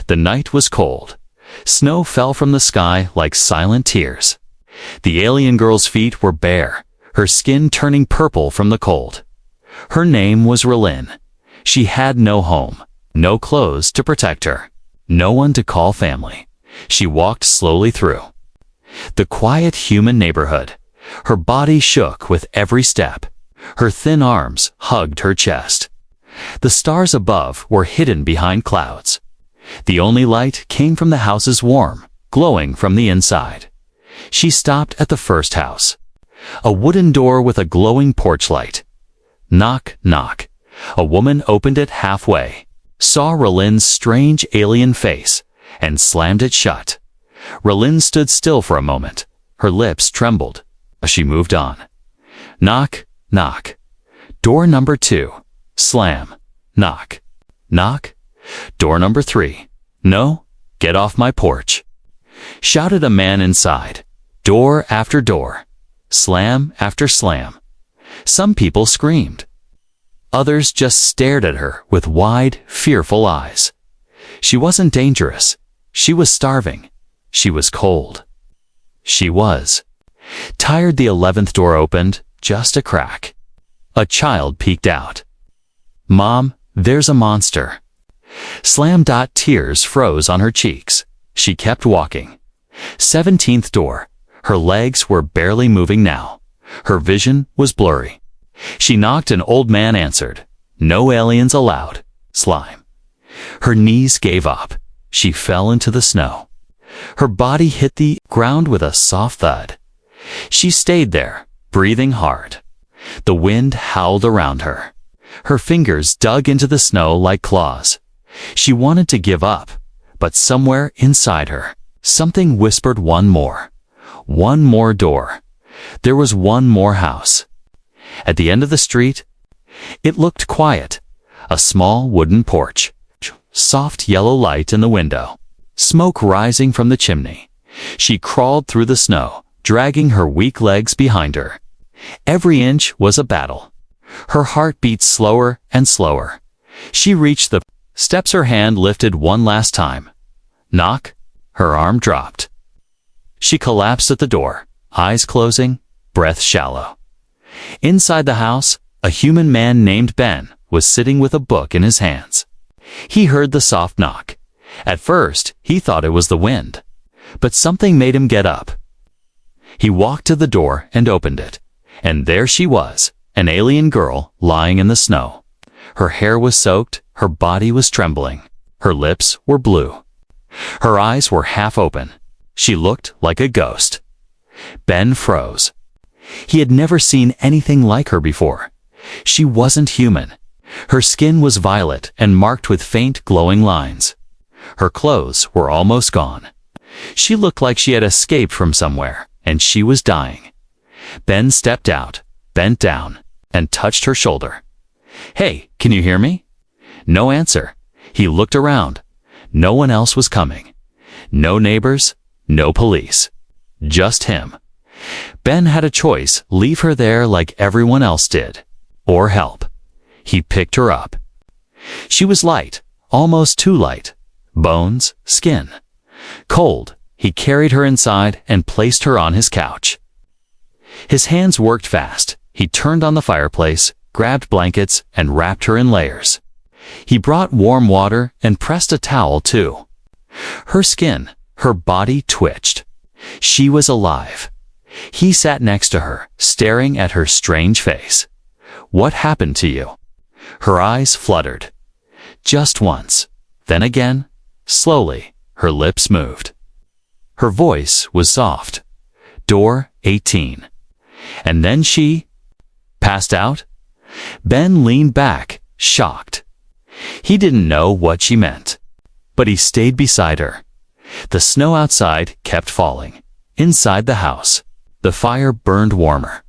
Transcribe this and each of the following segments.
The night was cold. Snow fell from the sky like silent tears. The alien girl's feet were bare, her skin turning purple from the cold. Her name was R'lyn. She had no home, no clothes to protect her, no one to call family. She walked slowly through the quiet human neighborhood. Her body shook with every step. Her thin arms hugged her chest. The stars above were hidden behind clouds. The only light came from the house's warm, glowing from the inside. She stopped at the first house. A wooden door with a glowing porch light. Knock, knock. A woman opened it halfway, saw R'lyn's strange alien face, and slammed it shut. R'lyn stood still for a moment. Her lips trembled, but she moved on. Knock, knock. Door number 2. Slam. Knock. Knock. Door number 3. No, get off my porch. Shouted a man inside. Door after door. Slam after slam. Some people screamed. Others just stared at her with wide, fearful eyes. She wasn't dangerous. She was starving. She was cold. She was. Tired, the 11th door opened, just a crack. A child peeked out. Mom, there's a monster. Slam. Tears froze on her cheeks. She kept walking. 17th door. Her legs were barely moving now. Her vision was blurry. She knocked. An old man answered. No aliens allowed. Slime. Her knees gave up. She fell into the snow. Her body hit the ground with a soft thud. She stayed there, breathing hard. The wind howled around her. Her fingers dug into the snow like claws. She wanted to give up, but somewhere inside her, something whispered one more door. There was one more house. At the end of the street, it looked quiet. A small wooden porch. Soft yellow light in the window. Smoke rising from the chimney. She crawled through the snow, dragging her weak legs behind her. Every inch was a battle. Her heart beat slower and slower. She reached the steps, her hand lifted one last time. Knock. Her arm dropped. She collapsed at the door, eyes closing, breath shallow. Inside the house, a human man named Ben was sitting with a book in his hands. He heard the soft knock. At first, he thought it was the wind, but something made him get up. He walked to the door and opened it, and there she was, an alien girl lying in the snow. Her hair was soaked, her body was trembling, her lips were blue. Her eyes were half open. She looked like a ghost. Ben froze. He had never seen anything like her before. She wasn't human. Her skin was violet and marked with faint glowing lines. Her clothes were almost gone. She looked like she had escaped from somewhere, and she was dying. Ben stepped out, bent down, and touched her shoulder. Hey, can you hear me? No answer. He looked around. No one else was coming. No neighbors, no police. Just him. Ben had a choice: leave her there like everyone else did, or help. He picked her up. She was light, almost too light. Bones, skin. Cold, he carried her inside and placed her on his couch. His hands worked fast. He turned on the fireplace, grabbed blankets, and wrapped her in layers. He brought warm water and pressed a towel too. Her skin, her body twitched. She was alive. He sat next to her, staring at her strange face. What happened to you? Her eyes fluttered. Just once. Then again, slowly, her lips moved. Her voice was soft. Door 18. And then she passed out. Ben leaned back, shocked. He didn't know what she meant, but he stayed beside her. The snow outside kept falling. Inside the house, the fire burned warmer.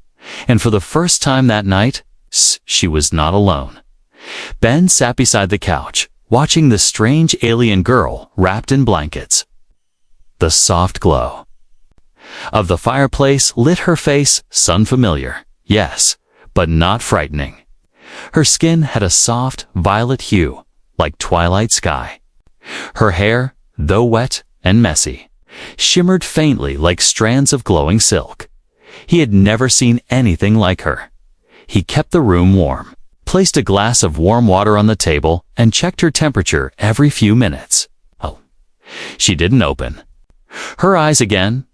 And for the first time that night, she was not alone. Ben sat beside the couch, watching the strange alien girl wrapped in blankets. The soft glow of the fireplace lit her face, unfamiliar, yes, but not frightening. Her skin had a soft, violet hue, like twilight sky. Her hair, though wet and messy, shimmered faintly like strands of glowing silk. He had never seen anything like her. He kept the room warm, placed a glass of warm water on the table, and checked her temperature every few minutes. Oh, she didn't open her eyes again,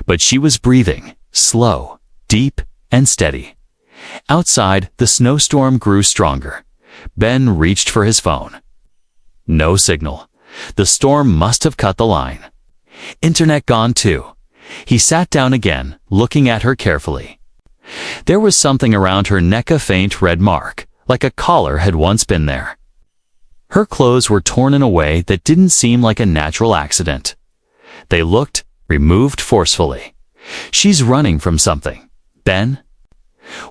but she was breathing, slow, deep, and steady. Outside, the snowstorm grew stronger. Ben reached for his phone. No signal. The storm must have cut the line. Internet gone too. He sat down again, looking at her carefully. There was something around her neck, a faint red mark, like a collar had once been there. Her clothes were torn in a way that didn't seem like a natural accident. They looked removed forcefully. She's running from something. Ben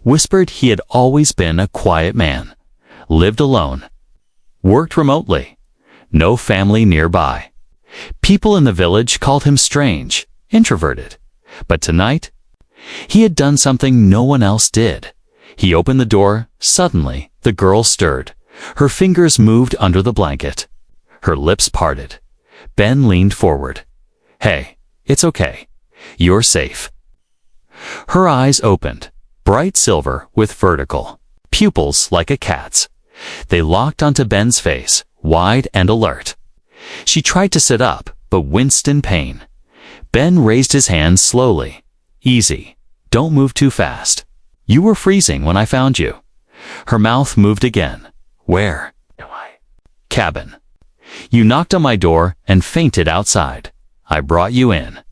whispered. He had always been a quiet man, lived alone, worked remotely, no family nearby. People in the village called him strange, introverted. But tonight, he had done something no one else did. He opened the door. Suddenly, the girl stirred. Her fingers moved under the blanket. Her lips parted. Ben leaned forward. Hey, it's okay. You're safe. Her eyes opened, bright silver with vertical pupils like a cat's. They locked onto Ben's face, wide and alert. She tried to sit up, but winced in pain. Ben raised his hands slowly. Easy. Don't move too fast. You were freezing when I found you. Her mouth moved again. Where am I? Cabin. You knocked on my door and fainted outside. I brought you in.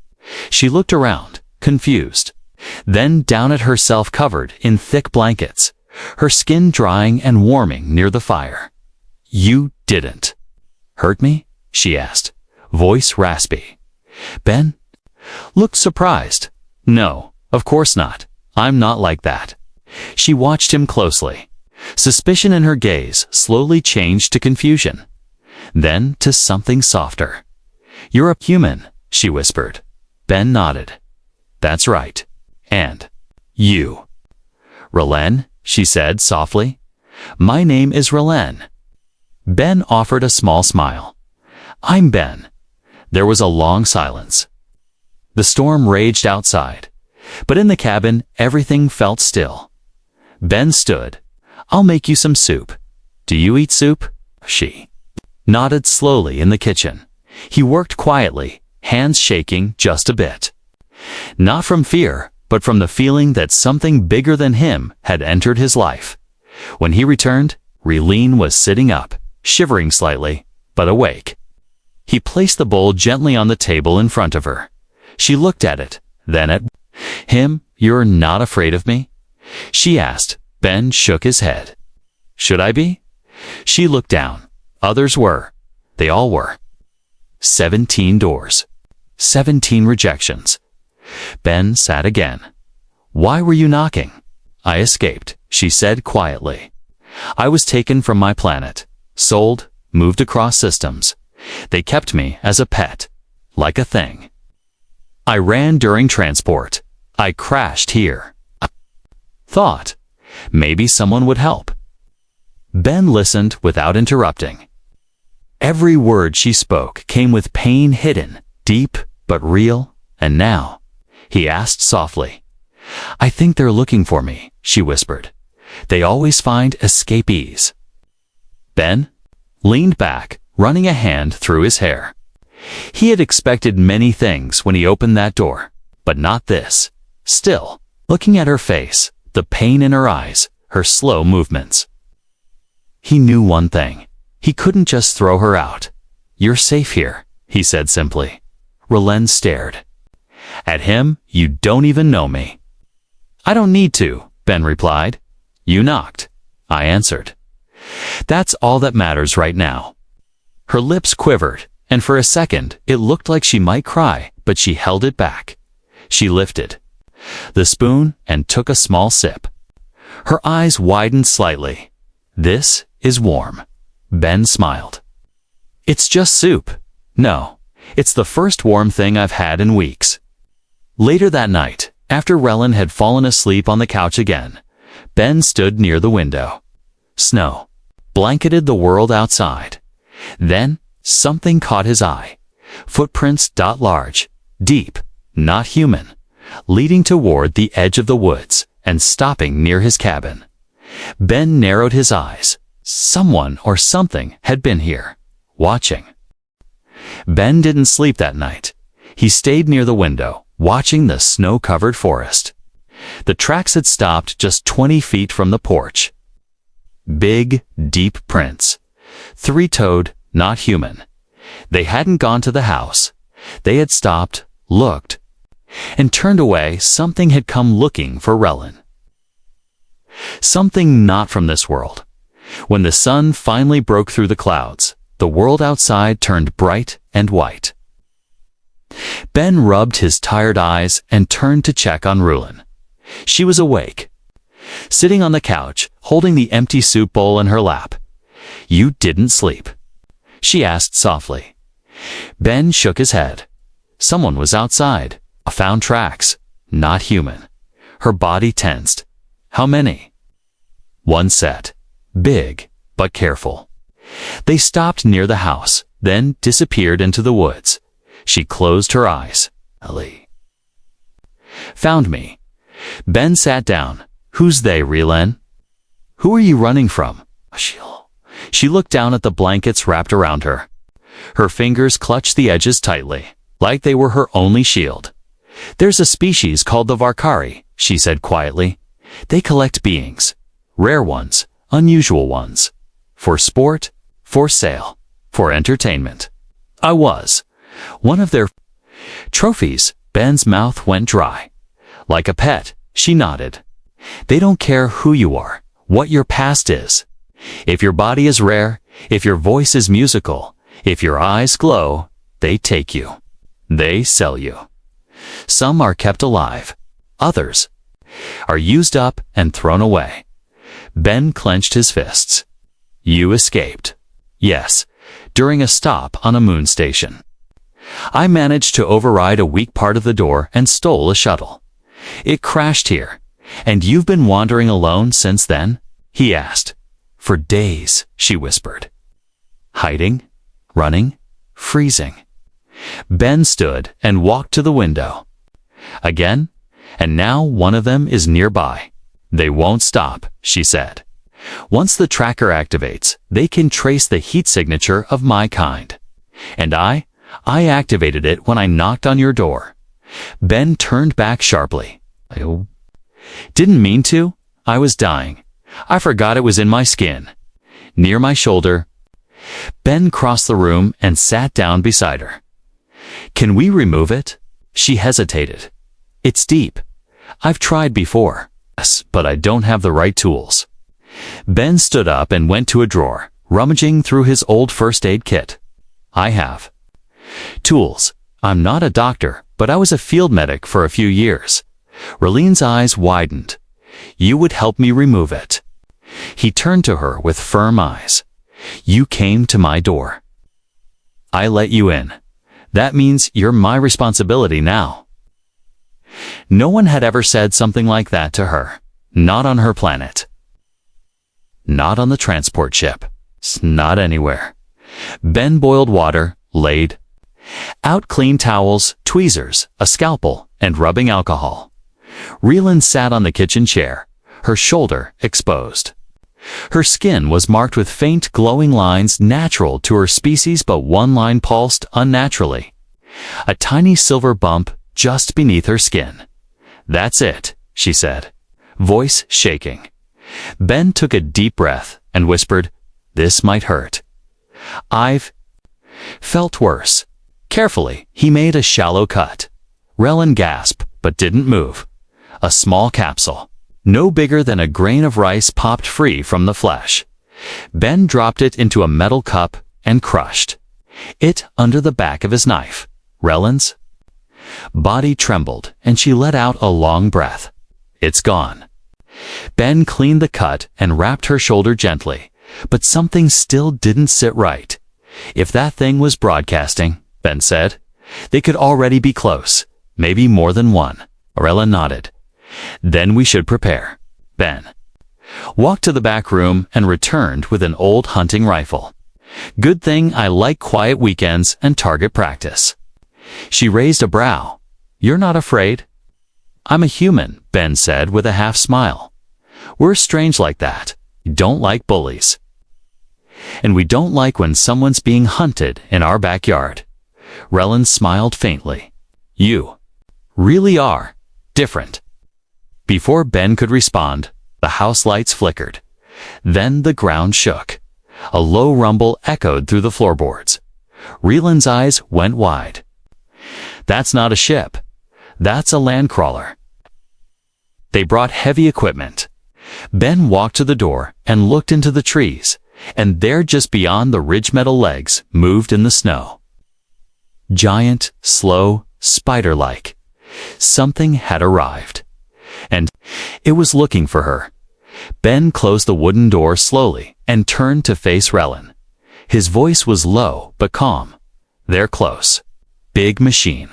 She looked around, confused, then down at herself covered in thick blankets, her skin drying and warming near the fire. You didn't hurt me? She asked, voice raspy. Ben looked surprised. No, of course not. I'm not like that. She watched him closely. Suspicion in her gaze slowly changed to confusion, then to something softer. You're a human, she whispered. Ben nodded. That's right. And you? Relen, she said softly. My name is Relen. Ben offered a small smile. I'm Ben. There was a long silence. The storm raged outside, but in the cabin, everything felt still. Ben stood. I'll make you some soup. Do you eat soup? She nodded slowly in the kitchen. He worked quietly, hands shaking just a bit. Not from fear, but from the feeling that something bigger than him had entered his life. When he returned, Relen was sitting up, shivering slightly, but awake. He placed the bowl gently on the table in front of her. She looked at it, then at him. You're not afraid of me? She asked. Ben shook his head. Should I be? She looked down. Others were. They all were. 17 doors. 17 rejections. Ben sat again. Why were you knocking? I escaped, she said quietly. I was taken from my planet, sold, moved across systems. They kept me as a pet, like a thing. I ran during transport. I crashed here. Thought, maybe someone would help. Ben listened without interrupting. Every word she spoke came with pain hidden, deep but real. And now, he asked softly. I think they're looking for me, she whispered. They always find escapees. Ben leaned back, running a hand through his hair. He had expected many things when he opened that door, but not this. Still, looking at her face, the pain in her eyes, her slow movements. He knew one thing. He couldn't just throw her out. You're safe here, he said simply. Relen stared at him. You don't even know me. I don't need to, Ben replied. You knocked. I answered. That's all that matters right now. Her lips quivered, and for a second it looked like she might cry, but she held it back. She lifted the spoon and took a small sip. Her eyes widened slightly. This is warm. Ben smiled. It's just soup. No, it's the first warm thing I've had in weeks. Later that night, after Relen had fallen asleep on the couch again, Ben stood near the window. Snow blanketed the world outside. Then, something caught his eye. Footprints, large, deep, not human, leading toward the edge of the woods and stopping near his cabin. Ben narrowed his eyes. Someone or something had been here, watching. Ben didn't sleep that night. He stayed near the window, watching the snow-covered forest. The tracks had stopped just 20 feet from the porch. Big, deep prints. Three-toed, not human. They hadn't gone to the house. They had stopped, looked, and turned away. Something had come looking for Relin. Something not from this world. When the sun finally broke through the clouds, the world outside turned bright and white. Ben rubbed his tired eyes and turned to check on Rulin. She was awake, sitting on the couch, holding the empty soup bowl in her lap. "You didn't sleep?" she asked softly. Ben shook his head. Someone was outside. Found tracks. Not human. Her body tensed. "How many?" "One set. Big, but careful." They stopped near the house, then disappeared into the woods. She closed her eyes. "Ali." "Found me." Ben sat down. "Who's they, Relin?" "Who are you running from?" She looked down at the blankets wrapped around her. Her fingers clutched the edges tightly, like they were her only shield. "There's a species called the Varkari," she said quietly. "They collect beings. Rare ones, unusual ones. For sport, for sale, for entertainment. I was one of their trophies." Ben's mouth went dry. "Like a pet," she nodded. "They don't care who you are, what your past is. If your body is rare, if your voice is musical, if your eyes glow, they take you. They sell you. Some are kept alive. Others are used up and thrown away." Ben clenched his fists. "You escaped." "Yes, during a stop on a moon station. I managed to override a weak part of the door and stole a shuttle. It crashed here. And you've been wandering alone since then?" he asked. "For days," she whispered. "Hiding, running, freezing." Ben stood and walked to the window. "Again? And now one of them is nearby." "They won't stop," she said. "Once the tracker activates, they can trace the heat signature of my kind. And I activated it when I knocked on your door." Ben turned back sharply. "I didn't mean to. I was dying. I forgot it was in my skin." Near my shoulder. Ben crossed the room and sat down beside her. "Can we remove it?" She hesitated. "It's deep. I've tried before. Yes, but I don't have the right tools." Ben stood up and went to a drawer, rummaging through his old first aid kit. "I have tools. I'm not a doctor, but I was a field medic for a few years." Relin's eyes widened. "You would help me remove it." He turned to her with firm eyes. "You came to my door. I let you in. That means you're my responsibility now." No one had ever said something like that to her. Not on her planet. Not on the transport ship. Not anywhere. Ben boiled water, laid out clean towels, tweezers, a scalpel, and rubbing alcohol. Relin sat on the kitchen chair, her shoulder exposed. Her skin was marked with faint glowing lines natural to her species, but one line pulsed unnaturally. A tiny silver bump just beneath her skin. "That's it," she said, voice shaking. Ben took a deep breath and whispered, "This might hurt. I've felt worse." Carefully, he made a shallow cut. Relin gasped, but didn't move. A small capsule, no bigger than a grain of rice, popped free from the flesh. Ben dropped it into a metal cup and crushed it under the back of his knife. Relin's body trembled, and she let out a long breath. "It's gone." Ben cleaned the cut and wrapped her shoulder gently, but something still didn't sit right. "If that thing was broadcasting," Ben said, "they could already be close, maybe more than one." Relin nodded. "Then we should prepare." Ben walked to the back room and returned with an old hunting rifle. Good thing I like quiet weekends and target practice. She raised a brow. You're not afraid? I'm a human, Ben said with a half smile. We're strange like that. We don't like bullies. And we don't like when someone's being hunted in our backyard. Relin smiled faintly. You really are different. Before Ben could respond, the house lights flickered. Then the ground shook. A low rumble echoed through the floorboards. Relin's eyes went wide. That's not a ship. That's a land crawler. They brought heavy equipment. Ben walked to the door and looked into the trees, and there just beyond the ridge metal legs moved in the snow. Giant, slow, spider-like. Something had arrived. And it was looking for her. Ben closed the wooden door slowly and turned to face Relin. His voice was low but calm. They're close. Big machine.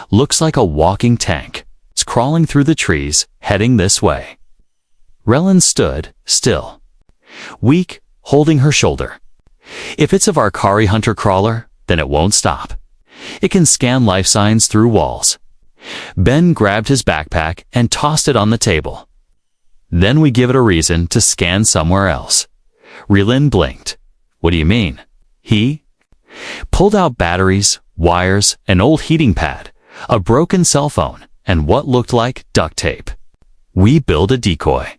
Looks like a walking tank. It's crawling through the trees, heading this way. Relin stood still. Weak, holding her shoulder. If it's a Varkari hunter crawler, then it won't stop. It can scan life signs through walls. Ben grabbed his backpack and tossed it on the table. Then we give it a reason to scan somewhere else. Relin blinked. What do you mean? He pulled out batteries, wires, an old heating pad, a broken cell phone, and what looked like duct tape. We build a decoy.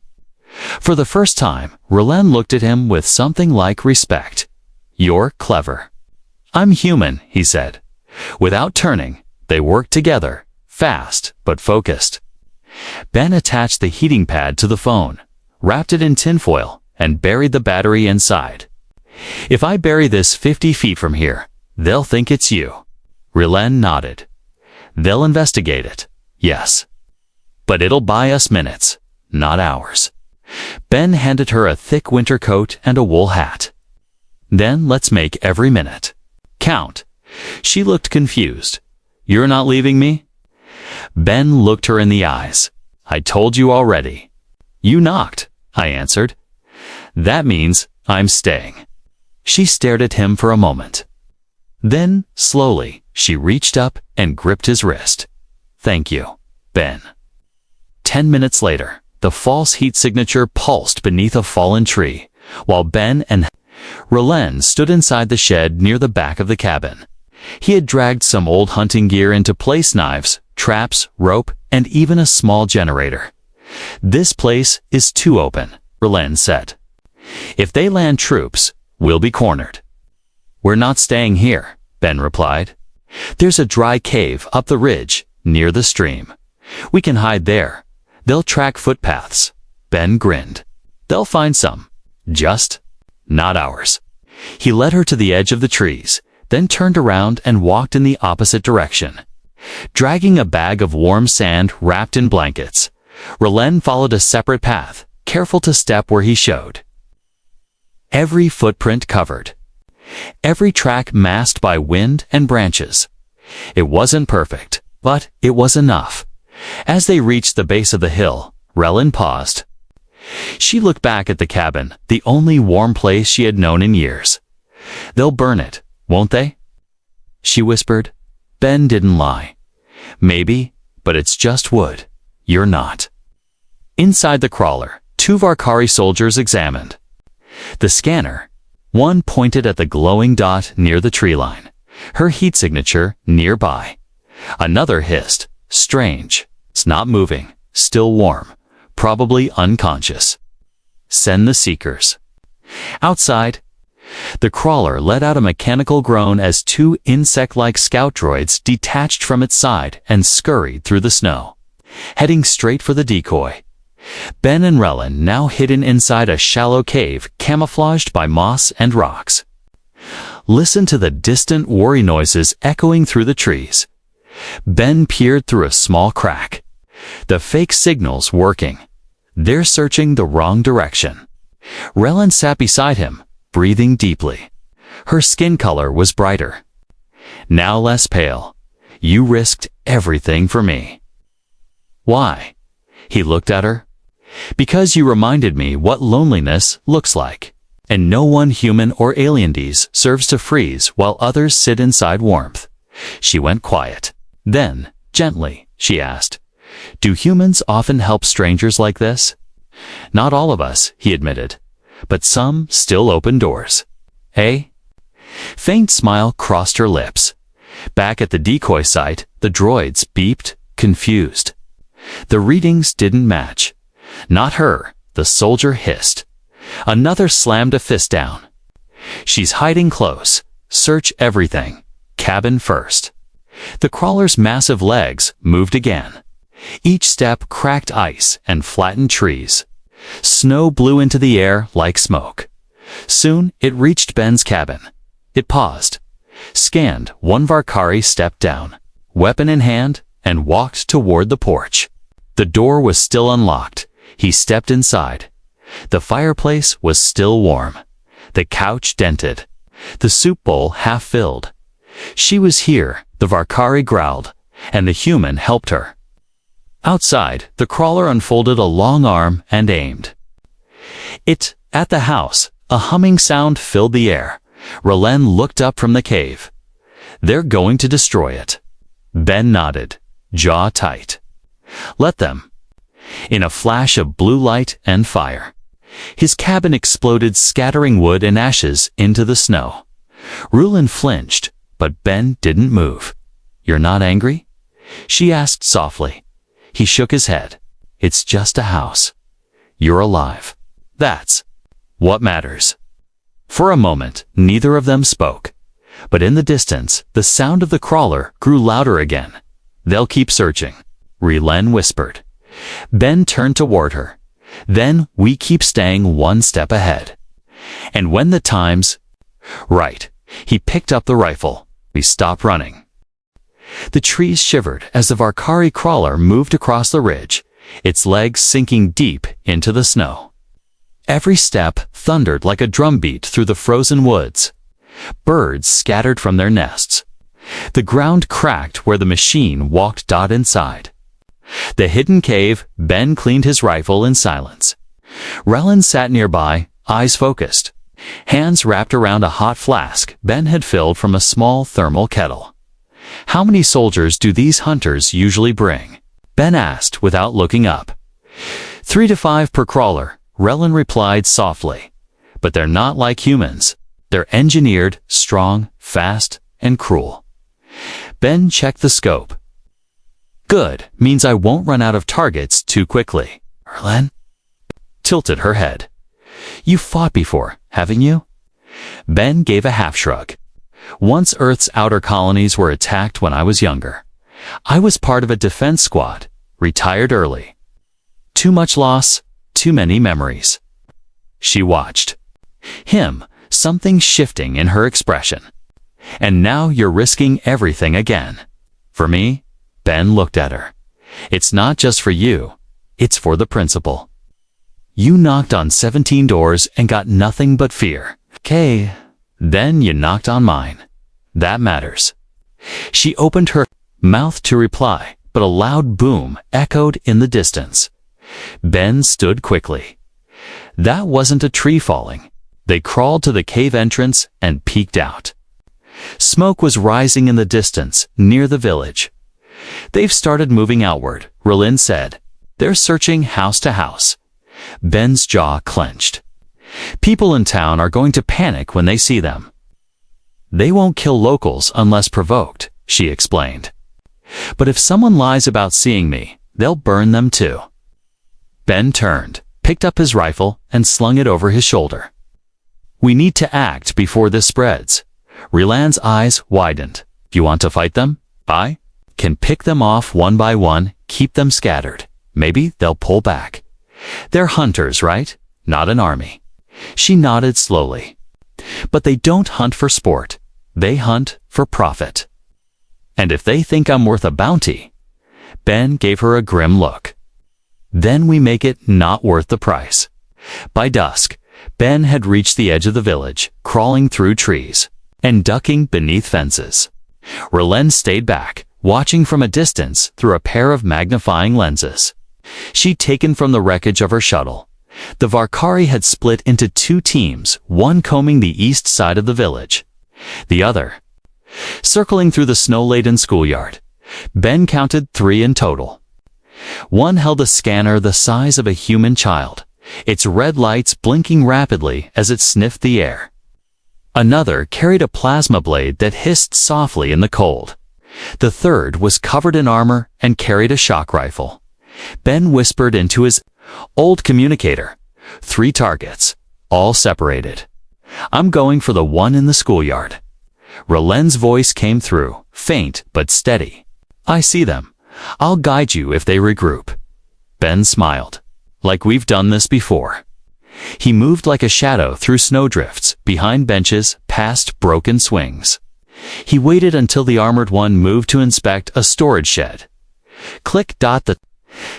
For the first time, Relin looked at him with something like respect. You're clever. I'm human, he said. Without turning, they worked together, fast but focused. Ben attached the heating pad to the phone, wrapped it in tinfoil, and buried the battery inside. If I bury this 50 feet from here, they'll think it's you. Relin nodded. They'll investigate it, yes. But it'll buy us minutes, not hours. Ben handed her a thick winter coat and a wool hat. Then let's make every minute count. She looked confused. You're not leaving me? Ben looked her in the eyes. I told you already. You knocked, I answered. That means I'm staying. She stared at him for a moment. Then, slowly, she reached up and gripped his wrist. Thank you, Ben. 10 minutes later, the false heat signature pulsed beneath a fallen tree, while Ben and Relin stood inside the shed near the back of the cabin. He had dragged some old hunting gear into place: knives, traps, rope, and even a small generator. This place is too open, Relin said. If they land troops, we'll be cornered. We're not staying here, Ben replied. There's a dry cave up the ridge, near the stream. We can hide there. They'll track footpaths. Ben grinned. They'll find some. Just not ours. He led her to the edge of the trees, then turned around and walked in the opposite direction. Dragging a bag of warm sand wrapped in blankets, Relin followed a separate path, careful to step where he showed. Every footprint covered. Every track masked by wind and branches. It wasn't perfect, but it was enough. As they reached the base of the hill, Relin paused. She looked back at the cabin, the only warm place she had known in years. They'll burn it, won't they? She whispered. Ben didn't lie. Maybe, but it's just wood. You're not. Inside the crawler, 2 Varkari soldiers examined. The scanner. One pointed at the glowing dot near the tree line, her heat signature nearby. Another hissed. Strange. It's not moving. Still warm. Probably unconscious. Send the seekers. Outside, the crawler let out a mechanical groan as 2 insect-like scout droids detached from its side and scurried through the snow, heading straight for the decoy. Ben and Relin now hidden inside a shallow cave camouflaged by moss and rocks. Listen to the distant worry noises echoing through the trees. Ben peered through a small crack. The fake signal's working. They're searching the wrong direction. Relin sat beside him, breathing deeply. Her skin color was brighter. Now less pale. You risked everything for me. Why? He looked at her. Because you reminded me what loneliness looks like. and no one human or aliendies serves to freeze while others sit inside warmth. She went quiet. Then, gently, she asked, "Do humans often help strangers like this?" "Not all of us," he admitted, "but some still open doors." "Eh?" Faint smile crossed her lips. Back at the decoy site, the droids beeped, confused. The readings didn't match. "Not her," the soldier hissed. Another slammed a fist down. "She's hiding close. Search everything. Cabin first." The crawler's massive legs moved again. Each step cracked ice and flattened trees. Snow blew into the air like smoke. Soon it reached Ben's cabin. It paused. Scanned, one Varkari stepped down, weapon in hand, and walked toward the porch. The door was still unlocked. He stepped inside. The fireplace was still warm. The couch dented. The soup bowl half filled. She was here, the Varkari growled, and the human helped her. Outside, the crawler unfolded a long arm and aimed. At the house, a humming sound filled the air. R'Lhen looked up from the cave. "They're going to destroy it." Ben nodded, jaw tight. "Let them." In a flash of blue light and fire, his cabin exploded, scattering wood and ashes into the snow. R'Lhen flinched, but Ben didn't move. "You're not angry?" she asked softly. He shook his head. "It's just a house. You're alive. That's what matters." For a moment, neither of them spoke. But in the distance, the sound of the crawler grew louder again. "They'll keep searching," R'Lhen whispered. Ben turned toward her. "Then we keep staying one step ahead. And when the time's right," he picked up the rifle. "We stop running." The trees shivered as the Varkari crawler moved across the ridge, its legs sinking deep into the snow. Every step thundered like a drumbeat through the frozen woods. Birds scattered from their nests. The ground cracked where the machine walked. Inside the hidden cave, Ben cleaned his rifle in silence. R'Lhen sat nearby, eyes focused, hands wrapped around a hot flask Ben had filled from a small thermal kettle. "How many soldiers do these hunters usually bring?" Ben asked without looking up. 3 to 5 per crawler, R'Lhen replied softly. "But they're not like humans. They're engineered, strong, fast, and cruel." Ben checked the scope. "Good, means I won't run out of targets too quickly." R'Lhen tilted her head. "You've fought before, haven't you?" Ben gave a half shrug. "Once Earth's outer colonies were attacked when I was younger. I was part of a defense squad, retired early. Too much loss, too many memories." She watched him, something shifting in her expression. "And now you're risking everything again." "For me?" Ben looked at her. "It's not just for you. It's for the principle. You knocked on 17 doors and got nothing but fear. Okay, then you knocked on mine. That matters." She opened her mouth to reply, but a loud boom echoed in the distance. Ben stood quickly. That wasn't a tree falling. They crawled to the cave entrance and peeked out. Smoke was rising in the distance, near the village. "They've started moving outward," R'Lhen said. "They're searching house to house." Ben's jaw clenched. "People in town are going to panic when they see them." "They won't kill locals unless provoked," she explained. "But if someone lies about seeing me, they'll burn them too." Ben turned, picked up his rifle, and slung it over his shoulder. "We need to act before this spreads." R'Lhen's eyes widened. "You want to fight them? I can pick them off one by one, keep them scattered. Maybe they'll pull back. They're hunters, right? Not an army." She nodded slowly. "But they don't hunt for sport. They hunt for profit. And if they think I'm worth a bounty..." Ben gave her a grim look. "Then we make it not worth the price." By dusk, Ben had reached the edge of the village, crawling through trees and ducking beneath fences. R'Lhen stayed back, watching from a distance through a pair of magnifying lenses she'd taken from the wreckage of her shuttle. The Varkari had split into two teams, one combing the east side of the village, the other circling through the snow-laden schoolyard. Ben counted 3 in total. One held a scanner the size of a human child, its red lights blinking rapidly as it sniffed the air. Another carried a plasma blade that hissed softly in the cold. The third was covered in armor and carried a shock rifle. Ben whispered into his old communicator, 3 targets, all separated. I'm going for the one in the schoolyard. Rolen's voice came through, faint but steady. I see them. I'll guide you if they regroup. Ben smiled. Like we've done this before. He moved like a shadow through snowdrifts, behind benches, past broken swings. He waited until the armored one moved to inspect a storage shed. Click. The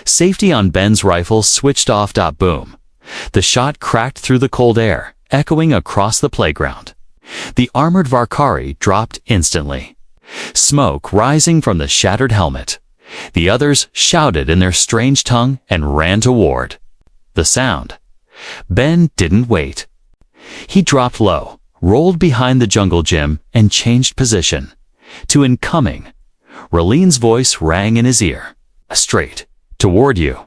safety on Ben's rifle switched off. Boom. The shot cracked through the cold air, echoing across the playground. The armored Varkari dropped instantly, smoke rising from the shattered helmet. The others shouted in their strange tongue and ran toward the sound. Ben didn't wait. He dropped low, rolled behind the jungle gym, and changed position to incoming. Rolen's voice rang in his ear. Straight toward you.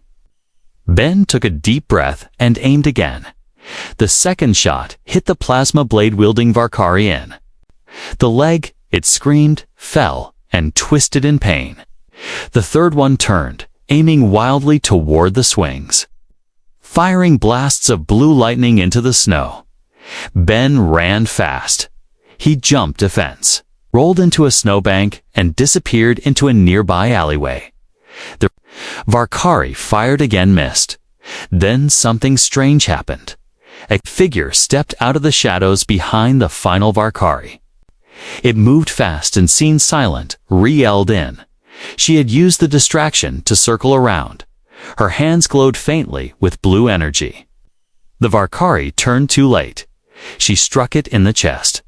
Ben took a deep breath and aimed again. The second shot hit the plasma blade-wielding Varkari in the leg. It screamed, fell, and twisted in pain. The third one turned, aiming wildly toward the swings, firing blasts of blue lightning into the snow. Ben ran fast. He jumped a fence, rolled into a snowbank, and disappeared into a nearby alleyway. The Varkari fired again, missed. Then something strange happened. A figure stepped out of the shadows behind the final Varkari. It moved fast and seemed silent, re-yelled in. She had used the distraction to circle around. Her hands glowed faintly with blue energy. The Varkari turned too late. She struck it in the chest.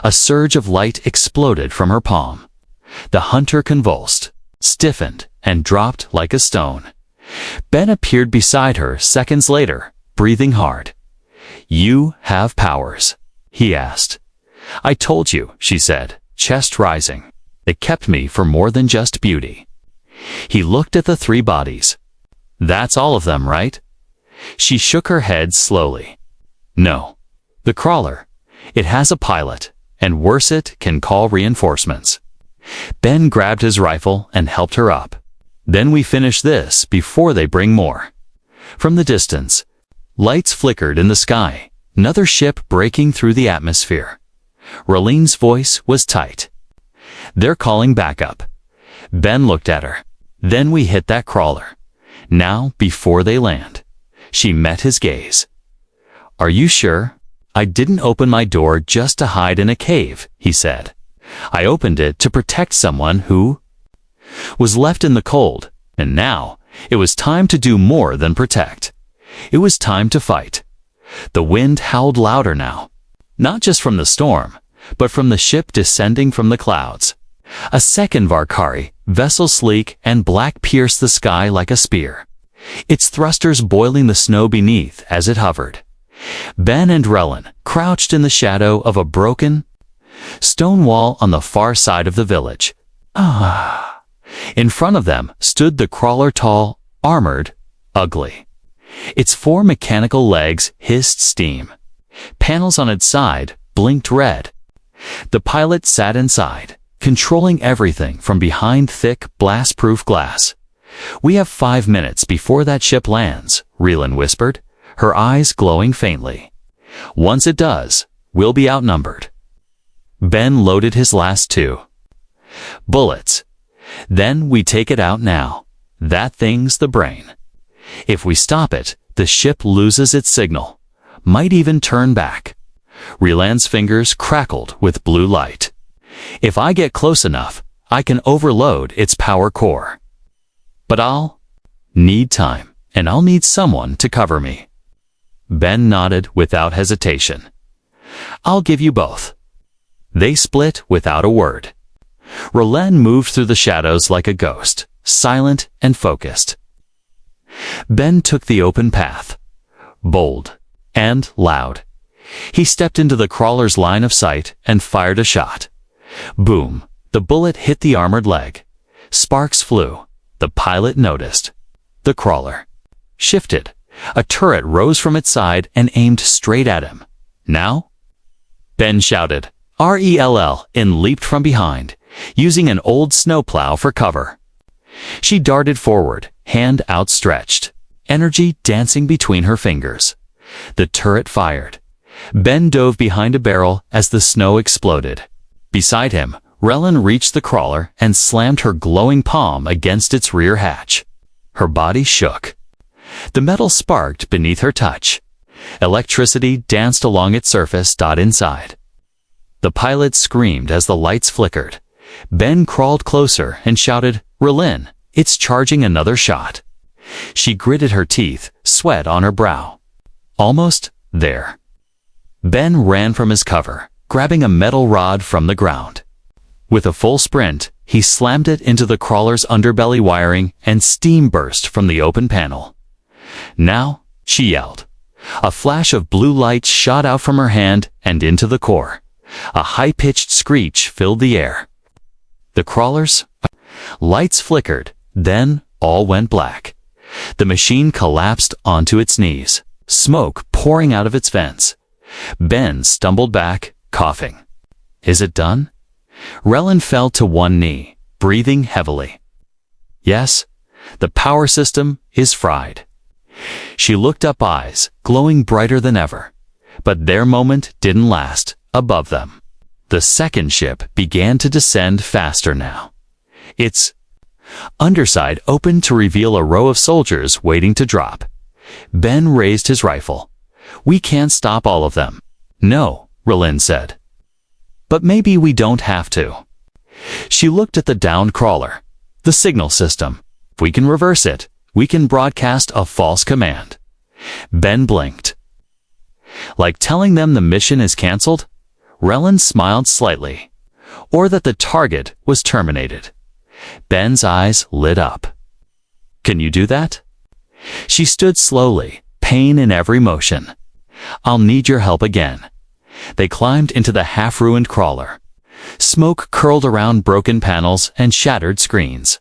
A surge of light exploded from her palm. The hunter convulsed, stiffened, and dropped like a stone. Ben appeared beside her seconds later, breathing hard. You have powers, he asked. I told you, she said, chest rising. They kept me for more than just beauty. He looked at the 3 bodies. That's all of them, right? She shook her head slowly. No. The crawler. It has a pilot, and worse, it can call reinforcements. Ben grabbed his rifle and helped her up. Then we finish this before they bring more. From the distance, lights flickered in the sky, another ship breaking through the atmosphere. Rolen's voice was tight. They're calling backup. Ben looked at her. Then we hit that crawler. Now, before they land. She met his gaze. Are you sure? I didn't open my door just to hide in a cave, he said. I opened it to protect someone who was left in the cold, and now it was time to do more than protect. It was time to fight. The wind howled louder now, not just from the storm, but from the ship descending from the clouds. A second Varkari, vessel sleek and black, pierced the sky like a spear, its thrusters boiling the snow beneath as it hovered. Ben and Rolen crouched in the shadow of a broken stone wall on the far side of the village. In front of them stood the crawler, tall, armored, ugly. Its 4 mechanical legs hissed steam. Panels on its side blinked red. The pilot sat inside, controlling everything from behind thick, blast-proof glass. We have 5 minutes before that ship lands, Rolen whispered, her eyes glowing faintly. Once it does, we'll be outnumbered. Ben loaded his last 2 bullets. Then we take it out now. That thing's the brain. If we stop it, the ship loses its signal, might even turn back. Rolen's fingers crackled with blue light. If I get close enough, I can overload its power core. But I'll need time, and I'll need someone to cover me. Ben nodded without hesitation. I'll give you both. They split without a word. Rolen moved through the shadows like a ghost, silent and focused. Ben took the open path. bold, and loud. He stepped into the crawler's line of sight and fired a shot. Boom! The bullet hit the armored leg. Sparks flew. The pilot noticed. The crawler shifted. A turret rose from its side and aimed straight at him. Now? Ben shouted, "RELL," and leaped from behind, using an old snowplow for cover. She darted forward, hand outstretched, energy dancing between her fingers. The turret fired. Ben dove behind a barrel as the snow exploded. Beside him, Relin reached the crawler and slammed her glowing palm against its rear hatch. Her body shook. The metal sparked beneath her touch. Electricity danced along its surface. Inside. The pilot screamed as the lights flickered. Ben crawled closer and shouted, "Relin, it's charging another shot." She gritted her teeth, sweat on her brow. Almost there. Ben ran from his cover, grabbing a metal rod from the ground. With a full sprint, he slammed it into the crawler's underbelly wiring, and steam burst from the open panel. "Now," she yelled. A flash of blue light shot out from her hand and into the core. A high-pitched screech filled the air. The crawler's lights flickered, then all went black. The machine collapsed onto its knees, smoke pouring out of its vents. Ben stumbled back, coughing. "Is it done?" Relin fell to one knee, breathing heavily. "Yes, the power system is fried." She looked up, eyes glowing brighter than ever. But their moment didn't last. Above them, the second ship began to descend faster now. Its underside opened to reveal a row of soldiers waiting to drop. Ben raised his rifle. "We can't stop all of them." "No," Relin said. "But maybe we don't have to." She looked at the downed crawler. "The signal system. If we can reverse it, we can broadcast a false command." Ben blinked. "Like telling them the mission is canceled?" Relin smiled slightly. "Or that the target was terminated." Ben's eyes lit up. "Can you do that?" She stood slowly, pain in every motion. "I'll need your help again." They climbed into the half-ruined crawler. Smoke curled around broken panels and shattered screens.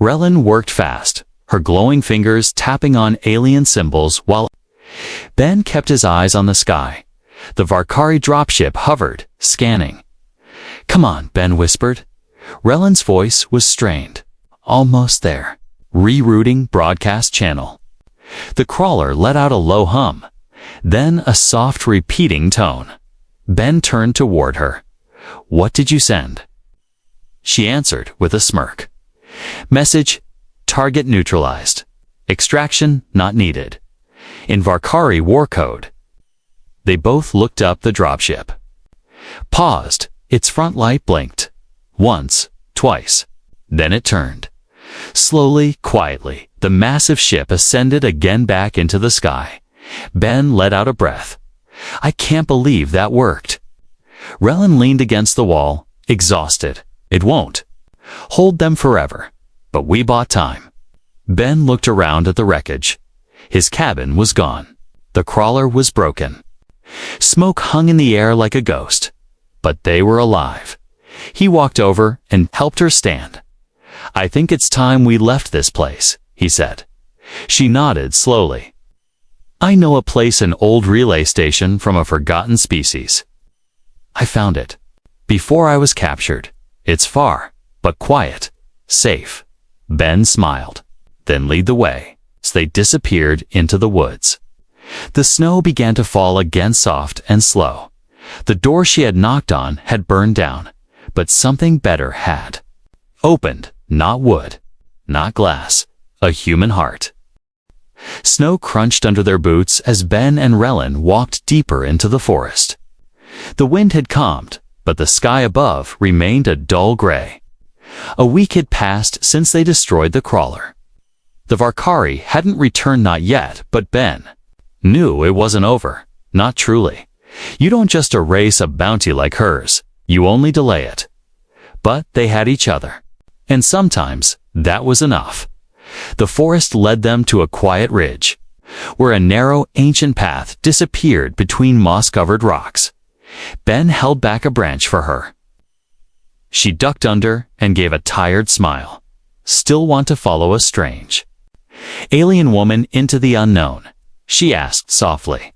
Relin worked fast, her glowing fingers tapping on alien symbols while Ben kept his eyes on the sky. The Varkari dropship hovered, scanning. "Come on," Ben whispered. Relin's voice was strained. "Almost there." Rerouting broadcast channel. The crawler let out a low hum, then a soft repeating tone. Ben turned toward her. "What did you send?" She answered with a smirk. "Message, target neutralized. Extraction not needed. In Varkari war code." They both looked up the dropship. Paused. Its front light blinked. Once, twice. Then it turned. Slowly, quietly, the massive ship ascended again back into the sky. Ben let out a breath. "I can't believe that worked." Relin leaned against the wall, exhausted. "It won't hold them forever. But we bought time." Ben looked around at the wreckage. His cabin was gone. The crawler was broken. Smoke hung in the air like a ghost. But they were alive. He walked over and helped her stand. "I think it's time we left this place," he said. She nodded slowly. "I know a place, an old relay station from a forgotten species. I found it before I was captured. It's far, but quiet, safe." Ben smiled. "Then lead the way." So they disappeared into the woods. The snow began to fall again, soft and slow. The door she had knocked on had burned down, but something better had opened. Not wood, not glass, a human heart. Snow crunched under their boots as Ben and Relin walked deeper into the forest. The wind had calmed, but the sky above remained a dull gray. A week had passed since they destroyed the crawler. The Varkari hadn't returned, not yet, but Ben knew it wasn't over. Not truly. You don't just erase a bounty like hers, you only delay it. But they had each other. And sometimes that was enough. The forest led them to a quiet ridge. where a narrow, ancient path disappeared between moss-covered rocks. Ben held back a branch for her. She ducked under and gave a tired smile. "Still want to follow a strange alien woman into the unknown?" she asked softly.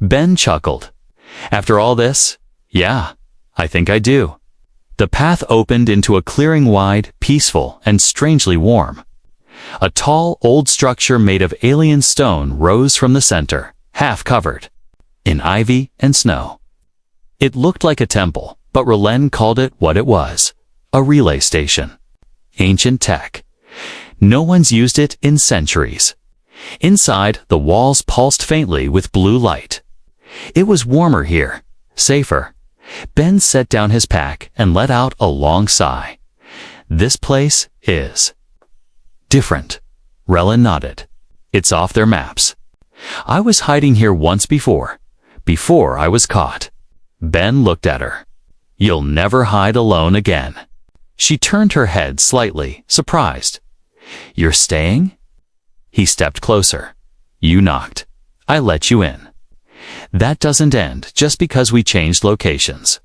Ben chuckled. "After all this, yeah, I think I do." The path opened into a clearing wide, peaceful, and strangely warm. A tall, old structure made of alien stone rose from the center, half covered in ivy and snow. It looked like a temple, but R'lyeh called it what it was: a relay station. Ancient tech. No one's used it in centuries. Inside, the walls pulsed faintly with blue light. It was warmer here, safer. Ben set down his pack and let out a long sigh. "This place is different." R'lyeh nodded. "It's off their maps. I was hiding here once before I was caught." Ben looked at her. "You'll never hide alone again." She turned her head slightly, surprised. "You're staying?" He stepped closer. "You knocked. I let you in. That doesn't end just because we changed locations."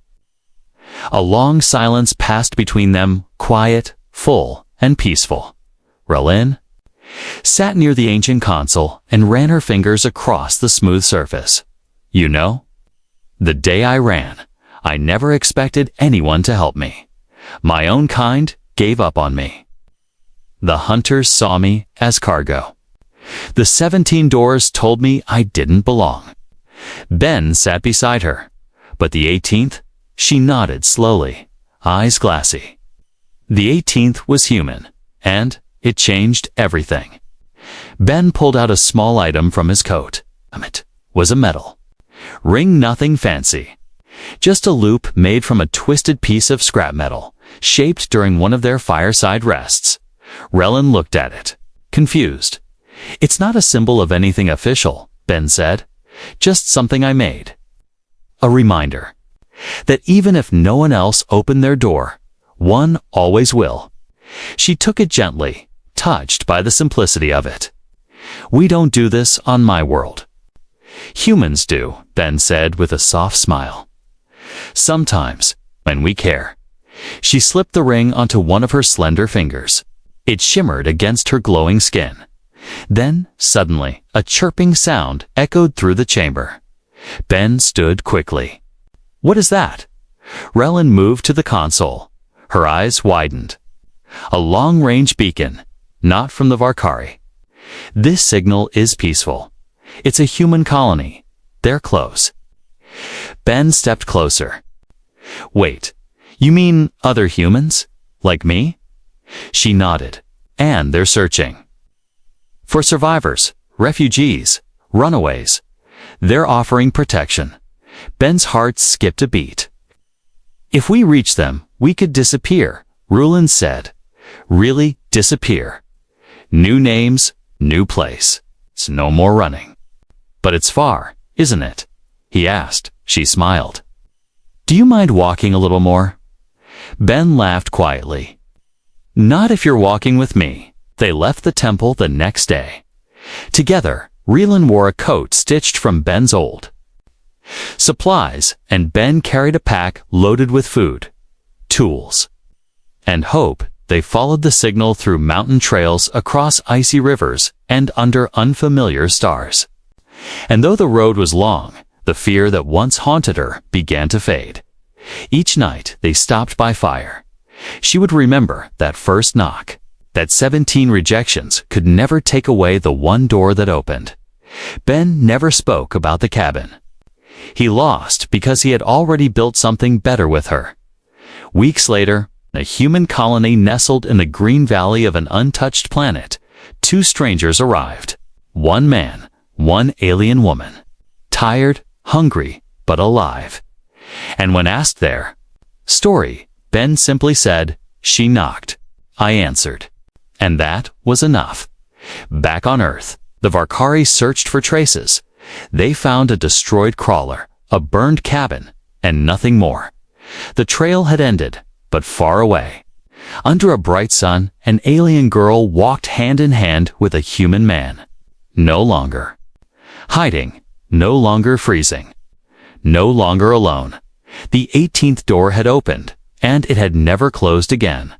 A long silence passed between them, quiet, full, and peaceful. R'lyeh sat near the ancient console and ran her fingers across the smooth surface. "You know, the day I ran, I never expected anyone to help me. My own kind gave up on me. The hunters saw me as cargo. The 17 doors told me I didn't belong." Ben sat beside her. "But the 18th? She nodded slowly, eyes glassy. "The 18th was human, and it changed everything." Ben pulled out a small item from his coat. It was a medal. Ring, nothing fancy. Just a loop made from a twisted piece of scrap metal, shaped during one of their fireside rests. R'lyeh looked at it, confused. "It's not a symbol of anything official," Ben said. "Just something I made. A reminder that even if no one else opened their door, one always will." She took it gently, touched by the simplicity of it. "We don't do this on my world." "Humans do," Ben said with a soft smile. "Sometimes, when we care." She slipped the ring onto one of her slender fingers. It shimmered against her glowing skin. Then, suddenly, a chirping sound echoed through the chamber. Ben stood quickly. "What is that?" R'lyeh moved to the console. Her eyes widened. "A long-range beacon, not from the Varkari. This signal is peaceful. It's a human colony. They're close." Ben stepped closer. "Wait, you mean other humans? Like me?" She nodded. "And they're searching for survivors, refugees, runaways. They're offering protection." Ben's heart skipped a beat. "If we reach them, we could disappear," R'lyeh said. "Really disappear. New names, new place. It's no more running." "But it's far, isn't it?" he asked. She smiled. "Do you mind walking a little more?" Ben laughed quietly. "Not if you're walking with me." They left the temple the next day. Together, R'lyeh wore a coat stitched from Ben's old supplies, and Ben carried a pack loaded with food, tools, and hope. They followed the signal through mountain trails, across icy rivers, and under unfamiliar stars. And though the road was long, the fear that once haunted her began to fade. Each night they stopped by fire. She would remember that first knock. That 17 rejections could never take away the one door that opened. Ben never spoke about the cabin. He lost because he had already built something better with her. Weeks later, a human colony nestled in the green valley of an untouched planet. 2 strangers arrived. One man, one alien woman. Tired, hungry, but alive. And when asked their story, Ben simply said, "She knocked. I answered." And that was enough. Back on Earth, the Varkari searched for traces. They found a destroyed crawler, a burned cabin, and nothing more. The trail had ended, but far away. Under a bright sun, an alien girl walked hand in hand with a human man. no longer. Hiding, no longer freezing. No longer alone. The 18th door had opened, and it had never closed again.